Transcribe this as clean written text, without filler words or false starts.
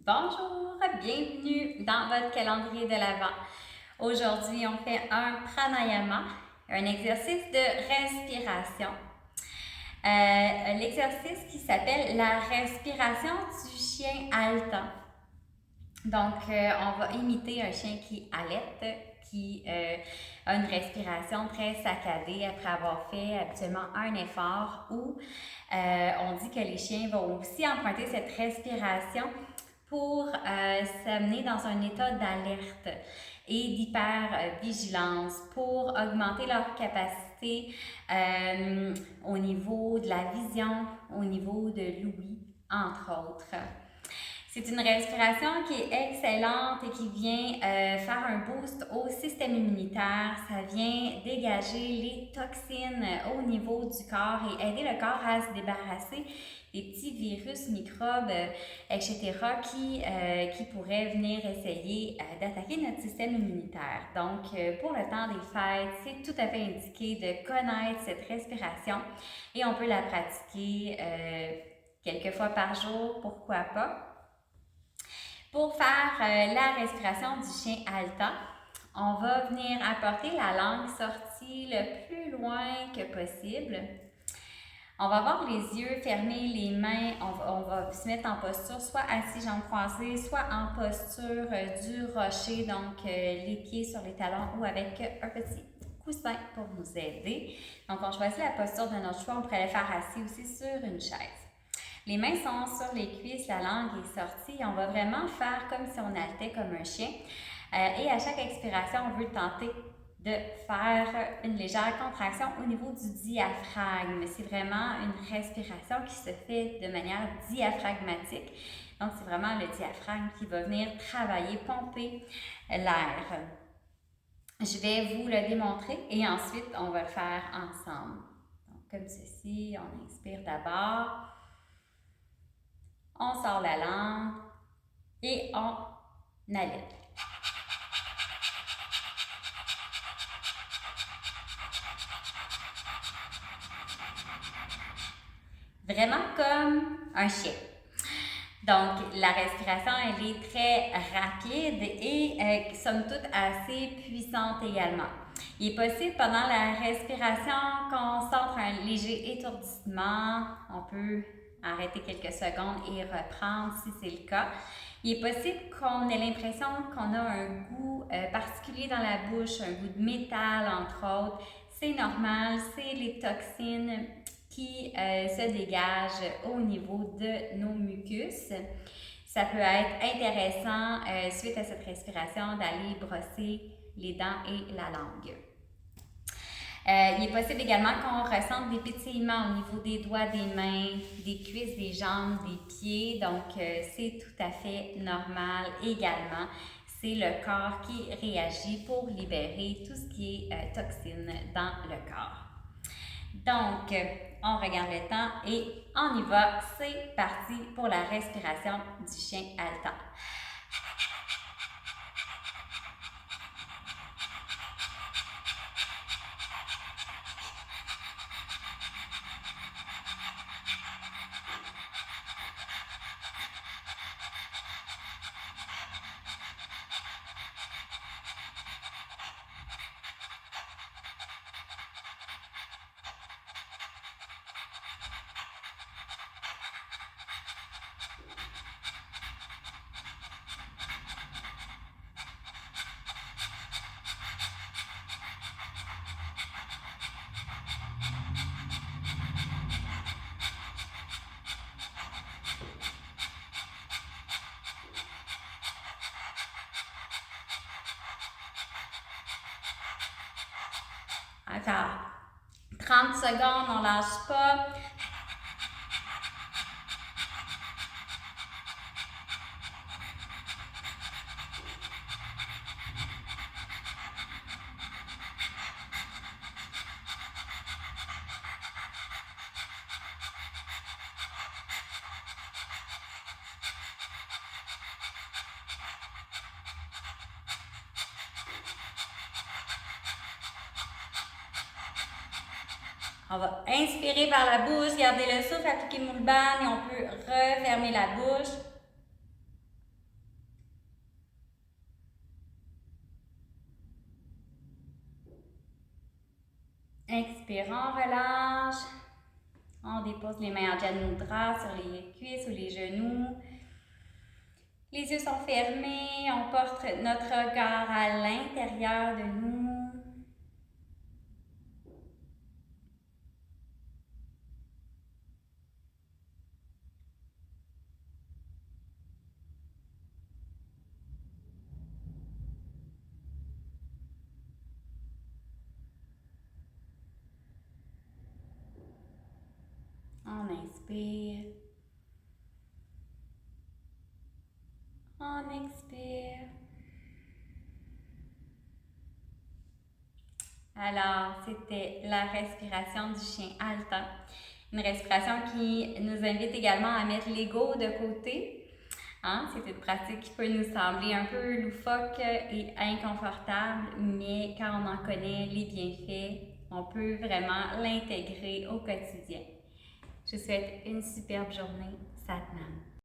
Bonjour, bienvenue dans votre calendrier de l'Avent. Aujourd'hui, on fait un pranayama, un exercice de respiration. L'exercice qui s'appelle la respiration du chien haletant. Donc, on va imiter un chien qui halète, qui a une respiration très saccadée après avoir fait habituellement un effort ou on dit que les chiens vont aussi emprunter cette respiration pour s'amener dans un état d'alerte et d'hypervigilance pour augmenter leur capacité au niveau de la vision, au niveau de l'ouïe, entre autres. C'est une respiration qui est excellente et qui vient faire un boost au système immunitaire. Ça vient dégager les toxines au niveau du corps et aider le corps à se débarrasser des petits virus, microbes, etc. qui pourraient venir essayer d'attaquer notre système immunitaire. Donc, pour le temps des fêtes, c'est tout à fait indiqué de connaître cette respiration et on peut la pratiquer quelques fois par jour, pourquoi pas. Pour faire la respiration du chien haletant, on va venir apporter la langue sortie le plus loin que possible. On va avoir les yeux fermés, les mains, on va se mettre en posture soit assis, jambes croisées, soit en posture du rocher, donc les pieds sur les talons ou avec un petit coussin pour nous aider. Donc on choisit la posture de notre choix, on pourrait le faire assis aussi sur une chaise. Les mains sont sur les cuisses, la langue est sortie. On va vraiment faire comme si on haletait comme un chien. Et à chaque expiration, on veut tenter de faire une légère contraction au niveau du diaphragme. C'est vraiment une respiration qui se fait de manière diaphragmatique. Donc, c'est vraiment le diaphragme qui va venir travailler, pomper l'air. Je vais vous le démontrer et ensuite, on va le faire ensemble. Donc, comme ceci, on inspire d'abord. On sort la langue et on halète. Vraiment comme un chien. Donc, la respiration, elle est très rapide et somme toute assez puissante également. Il est possible pendant la respiration qu'on sente un léger étourdissement. On peut arrêter quelques secondes et reprendre si c'est le cas. Il est possible qu'on ait l'impression qu'on a un goût particulier dans la bouche, un goût de métal entre autres. C'est normal, c'est les toxines qui se dégagent au niveau de nos mucus. Ça peut être intéressant suite à cette respiration d'aller brosser les dents et la langue. Il est possible également qu'on ressente des pétillements au niveau des doigts, des mains, des cuisses, des jambes, des pieds. Donc, c'est tout à fait normal également. C'est le corps qui réagit pour libérer tout ce qui est toxine dans le corps. Donc, on regarde le temps et on y va. C'est parti pour la respiration du chien haletant. Encore 30 secondes, on ne lâche pas. On va inspirer par la bouche, garder le souffle, appliquer moule ban et on peut refermer la bouche. Expire, on relâche. On dépose les mains en Janu Mudra sur les cuisses ou les genoux. Les yeux sont fermés. On porte notre regard à l'intérieur de nous. On inspire. On expire. Alors, c'était la respiration du chien haletant. Une respiration qui nous invite également à mettre l'ego de côté. Hein? C'est une pratique qui peut nous sembler un peu loufoque et inconfortable, mais quand on en connaît les bienfaits, on peut vraiment l'intégrer au quotidien. Je vous souhaite une superbe journée. Satnam.